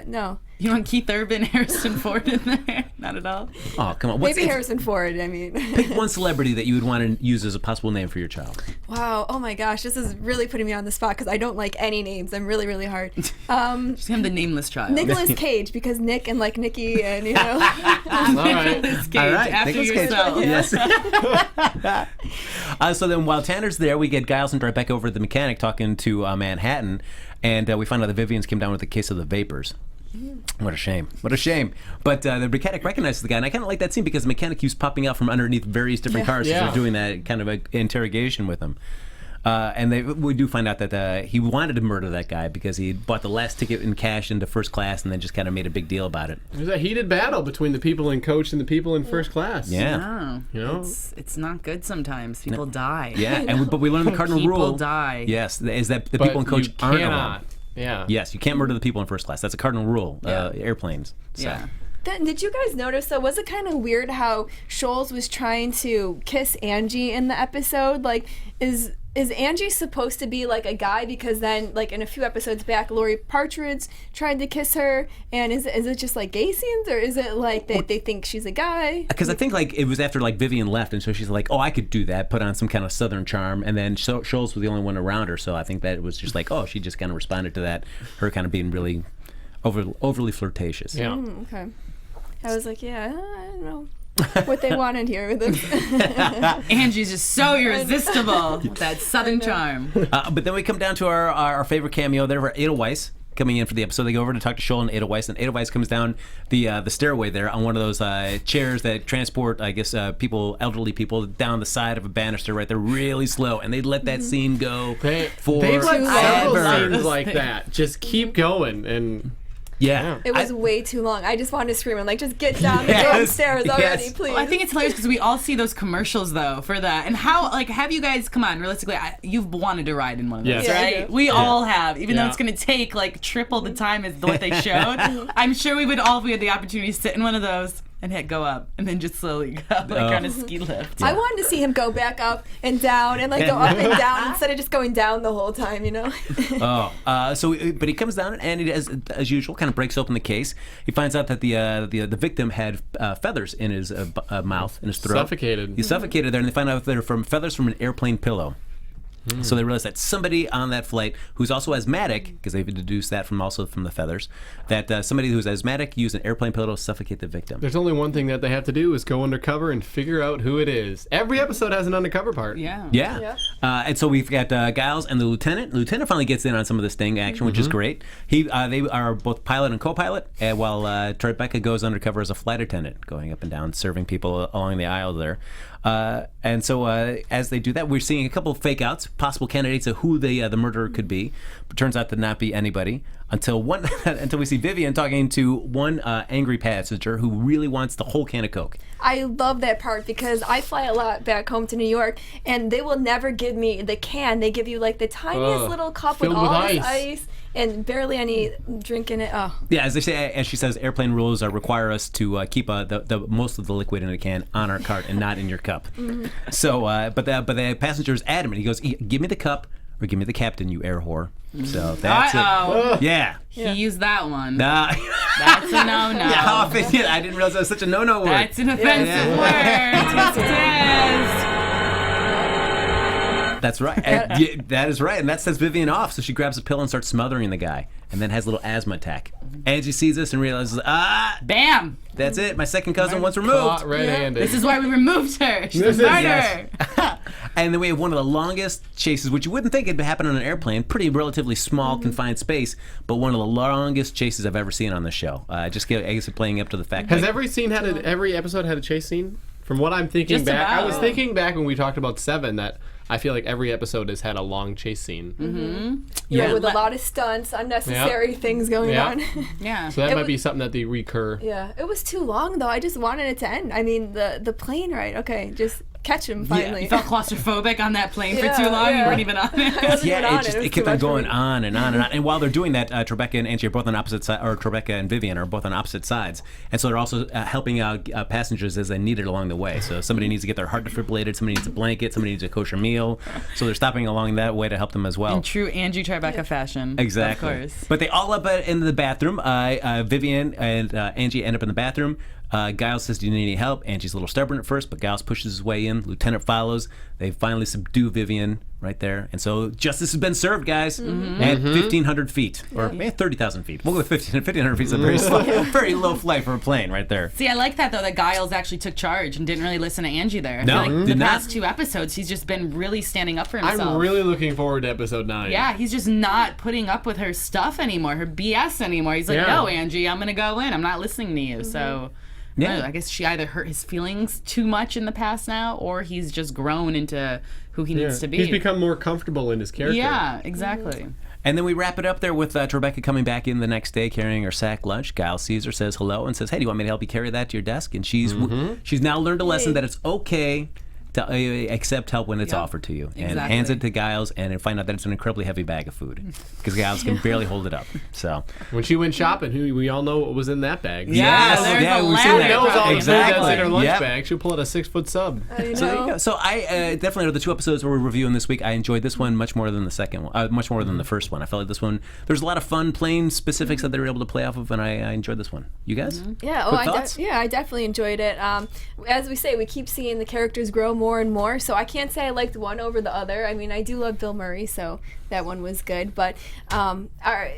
D: no.
E: You want Keith Urban, Harrison Ford in there? Not at all.
C: Oh, come on.
D: Maybe Harrison Ford, I mean.
C: Pick one celebrity that you would want to use as a possible name for your child.
D: Wow, oh my gosh, this is really putting me on the spot because I don't like any names. I'm really, really hard.
E: Just him the nameless child.
D: Nicolas Cage, because Nick and like Nikki and, you know.
B: All right.
E: Nicolas Cage,
C: All right,
E: after
C: Nicolas Cage.
E: yourself.
C: Yes. So then while Tanner's there, we get Giles and Tribeca over at the mechanic talking to Manhattan, and we find out that Vivian's came down with a case of the vapors. What a shame. What a shame. But the mechanic recognizes the guy, and I kind of like that scene because the mechanic keeps popping out from underneath various different cars as they're doing that kind of a interrogation with him. And we do find out that he wanted to murder that guy because he bought the last ticket in cash into first class and then just kind of made a big deal about it.
B: There's a heated battle between the people in coach and the people in first class.
C: Yeah.
E: No,
B: You know?
E: it's not good sometimes. People die.
C: Yeah, but we learned the cardinal
E: People
C: rule.
E: die.
C: Yes, is that the
B: But
C: people in coach
B: you
C: aren't
B: cannot.
C: allowed.
B: Yeah.
C: Yes, you can't murder the people in first class. That's a cardinal rule. Airplanes. So.
E: Yeah.
D: Then, did you guys notice, though, was it kind of weird how Scholes was trying to kiss Angie in the episode? Like, is Angie supposed to be like a guy? Because then, like in a few episodes back, Lori Partridge tried to kiss her, and is it just like gay scenes, or is it like they think she's a guy?
C: Because I think like it was after like Vivian left, and so she's like, "Oh, I could do that." Put on some kind of Southern charm, and then Scholes was the only one around her, so I think that it was just like, oh, she just kind of responded to that, her kind of being really overly flirtatious.
B: Yeah.
D: Okay. I was like, yeah, I don't know what they wanted here with this.
E: Angie's just so irresistible with that southern charm.
C: But then we come down to our favorite cameo there for Edelweiss coming in for the episode. They go over to talk to Scholl and Edelweiss, and Edelweiss comes down the stairway there on one of those chairs that transport, I guess, elderly people down the side of a banister right there really slow, and they let that scene go
B: They've
C: forever.
B: let several scenes like that just keep going, and
C: Yeah.
D: It was way too long. I just wanted to scream and like, just get down the damn stairs already,
C: yes.
D: please.
E: Well, I think it's hilarious because we all see those commercials though for that. And how, like, have you guys, come on, realistically, you've wanted to ride in one of those,
B: Yes. Yeah,
D: I
E: right?
D: do.
E: We all have, even though
B: Yeah.
E: it's going to take like triple the time as what they showed. I'm sure we would all, if we had the opportunity, to sit in one of those and hit go up and then just slowly go up, like on a ski lift.
D: I wanted to see him go back up and down and like go up and down instead of just going down the whole time, you know?
C: But he comes down and he, as usual, kind of breaks open the case. He finds out that the victim had feathers in his mouth, in his throat.
B: Suffocated.
C: He suffocated there, and they find out they're from feathers from an airplane pillow. So they realize that somebody on that flight who's also asthmatic, because they've deduced that from the feathers, that somebody who's asthmatic used an airplane pillow to suffocate the victim.
B: There's only one thing that they have to do is go undercover and figure out who it is. Every episode has an undercover part.
E: Yeah.
C: Yeah. And so we've got Giles and the lieutenant. The lieutenant finally gets in on some of this sting action, which is great. They are both pilot and co-pilot, while Tribeca goes undercover as a flight attendant, going up and down, serving people along the aisle there. And so as they do that, we're seeing a couple of fake outs, possible candidates of who the murderer could be. But turns out to not be anybody until we see Vivian talking to one angry passenger who really wants the whole can of Coke.
D: I love that part because I fly a lot back home to New York, and they will never give me the can. They give you like the tiniest little cup with
B: filled
D: all
B: with
D: this
B: ice.
D: ice and barely any drink in it. Oh.
C: Yeah, as she says, airplane rules require us to keep the most of the liquid in a can on our cart and not in your cup. So, but the passenger is adamant. He goes, "Give me the cup or give me the captain, you air whore." So that's it. Yeah.
E: He used that one.
C: Nah.
E: That's a no-no.
C: Yeah, how often? I didn't realize that was such a no-no word.
E: That's an offensive word. Test.
C: That's right. That is right. And that sets Vivian off. So she grabs a pill and starts smothering the guy, and then has a little asthma attack. Angie sees this and realizes,
E: Bam.
C: that's it. My second cousin once
B: Caught
C: removed.
B: red-handed.
E: This is why we removed her. She's
B: This
E: a
B: is-
E: murderer.
C: And then we have one of the longest chases, which you wouldn't think would happen on an airplane. Pretty relatively small, confined space, but one of the longest chases I've ever seen on the show. I guess playing up to the fact
B: Has
C: that
B: every episode had a chase scene? From what I'm thinking
E: Just
B: back, I
E: about.
B: was thinking back when we talked about 7 that I feel like every episode has had a long chase scene.
D: Yeah, with a lot of stunts, unnecessary things going
B: Yeah.
D: on.
E: Yeah.
B: So that
D: It
B: might
D: was-
B: be something that they recur.
D: Yeah, it was too long though. I just wanted it to end. I mean, the plane ride. Okay, just catch him finally.
E: You felt claustrophobic on that plane
D: Yeah,
E: for too long.
D: yeah.
E: You weren't even on it.
D: I wasn't even on
C: it
D: was
C: kept
D: too
C: on
D: much for
C: going
D: me.
C: on and on and on. And while they're doing that, Tribeca and Angie are both on opposite sides, or Tribeca and Vivian are both on opposite sides. And so they're also helping out passengers as they need it along the way. So somebody needs to get their heart defibrillated, somebody needs a blanket, somebody needs a kosher meal. So they're stopping along that way to help them as well.
E: In true Angie Tribeca fashion.
C: Exactly.
E: Of course.
C: But they all up in the bathroom. Vivian and Angie end up in the bathroom. Giles says, do you need any help? Angie's a little stubborn at first, but Giles pushes his way in. Lieutenant follows. They finally subdue Vivian right there. And so justice has been served, guys, at 1,500 feet. Or 30,000 feet. We'll go with 1,500 feet. It's a very slow, very low flight for a plane right there.
E: See, I like that, though, that Giles actually took charge and didn't really listen to Angie there. I
C: No,
E: feel like
C: did
E: the
C: not.
E: past 2 episodes, he's just been really standing up for himself.
B: I'm really looking forward to episode 9.
E: Yeah, he's just not putting up with her stuff anymore, her BS anymore. He's like,
B: Yeah.
E: no, Angie, I'm going to go in. I'm not listening to you. So,
C: Yeah.
E: I guess she either hurt his feelings too much in the past now, or he's just grown into who he needs to be.
B: He's become more comfortable in his character.
E: Yeah, exactly.
C: And then we wrap it up there with Tribeca coming back in the next day carrying her sack lunch. Giles sees her, says hello, and says, hey, do you want me to help you carry that to your desk? And she's now learned a lesson that it's okay to accept help when it's offered to you. And
E: Exactly.
C: hands it to Giles and find out that it's an incredibly heavy bag of food. Because Giles can barely hold it up. So
B: When she went shopping, we all know what was in that bag.
E: Yeah, there's a
C: we've
E: ladder
C: seen that.
B: She knows all the food that's
C: Exactly.
B: in her lunch
C: Yep.
B: bag. She'll pull out a 6-foot sub.
D: I
C: So there you
D: know.
C: go. So I definitely are the 2 episodes we're reviewing this week. I enjoyed this one much more than the second one, much more than the first one. I felt like this one, there's a lot of fun plane specifics that they were able to play off of, and I enjoyed this one. You guys?
D: Yeah,
C: Quick thoughts?
D: I definitely enjoyed it. As we say, we keep seeing the characters grow more and more, so I can't say I liked one over the other. I mean, I do love Bill Murray, so that one was good. But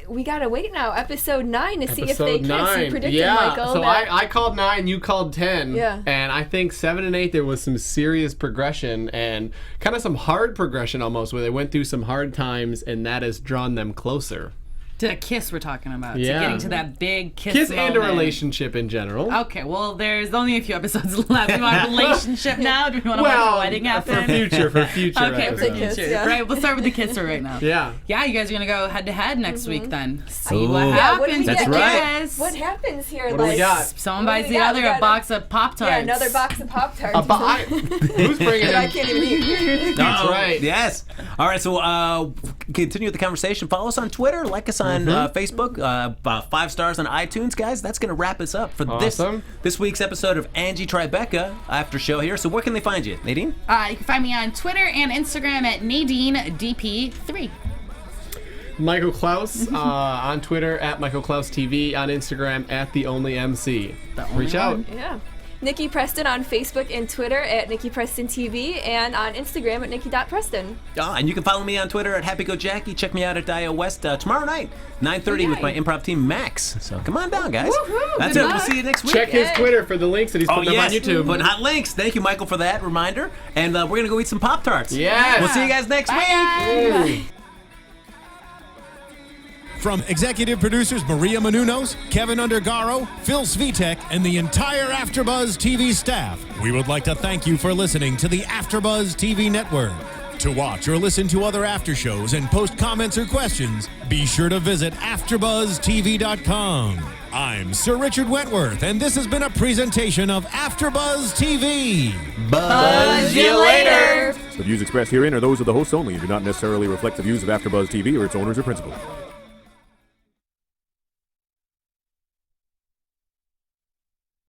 D: we gotta wait now, episode 9, to see if they
B: Episode
D: kiss.
B: 9.
D: You predicted,
B: yeah.
D: Michael.
B: So
D: that-
B: I called 9, you called 10.
D: Yeah.
B: And I think 7 and 8 there was some serious progression and kind of some hard progression almost, where they went through some hard times, and that has drawn them closer.
E: To kiss, we're talking about.
B: Yeah.
E: To getting to that big kiss
B: Kiss and a
E: moment.
B: relationship in general.
E: Okay, well, there's only a few episodes left. Do you want a relationship now? Do we want to watch a wedding happen?
B: for future
E: Okay, for
B: episodes.
D: kiss,
E: future.
D: yeah.
E: Right, we'll start with the kisser right now.
B: Yeah.
E: Yeah, you guys are going to go head-to-head next week then. See
C: Ooh.
E: what
C: Yeah,
E: happens.
D: what do we
C: That's
D: get?
C: right.
E: Yes.
D: What happens here?
B: What do we got?
E: Someone
D: What do
E: buys
D: we
E: the
D: got?
E: other
D: We got
E: a box of Pop-Tarts.
D: Yeah, another box of Pop-Tarts.
B: Who's bringing
D: I
B: in?
D: can't even eat.
B: That's right.
C: Yes. All right, so continue with the conversation. Follow us on Twitter. Like us on Facebook. 5 stars on iTunes, guys. That's going to wrap us up for
B: Awesome.
C: this week's episode of Angie Tribeca after show here. So where can they find you, Nadine?
E: You can find me on Twitter and Instagram at NadineDP3.
B: Michael Clous on Twitter at Michael Clous TV, on Instagram at The Only MC. Reach out.
D: Yeah. Nikki Preston on Facebook and Twitter at Nikki Preston TV, and on Instagram at Nikki.Preston.
C: And you can follow me on Twitter at HappyGoJackie. Check me out at Dio West tomorrow night, 9:30 with my improv team Max. So come on down, guys.
D: Woohoo,
C: That's
D: good
C: it. We'll
D: luck.
C: see you next week.
B: Check his Twitter for the links that he's
C: Oh,
B: putting
C: yes.
B: up on YouTube.
C: But hot links. Thank you, Michael, for that reminder. And we're going to go eat some Pop-Tarts.
B: Yes.
C: We'll see you guys next week.
B: Ooh.
A: From executive producers Maria Menounos, Kevin Undergaro, Phil Svitek, and the entire AfterBuzz TV staff, we would like to thank you for listening to the AfterBuzz TV network. To watch or listen to other after shows and post comments or questions, be sure to visit AfterBuzzTV.com. I'm Sir Richard Wentworth, and this has been a presentation of AfterBuzz TV.
C: Buzz
D: you later.
F: The views expressed herein are those of the hosts only and do not necessarily reflect the views of AfterBuzz TV or its owners or principals.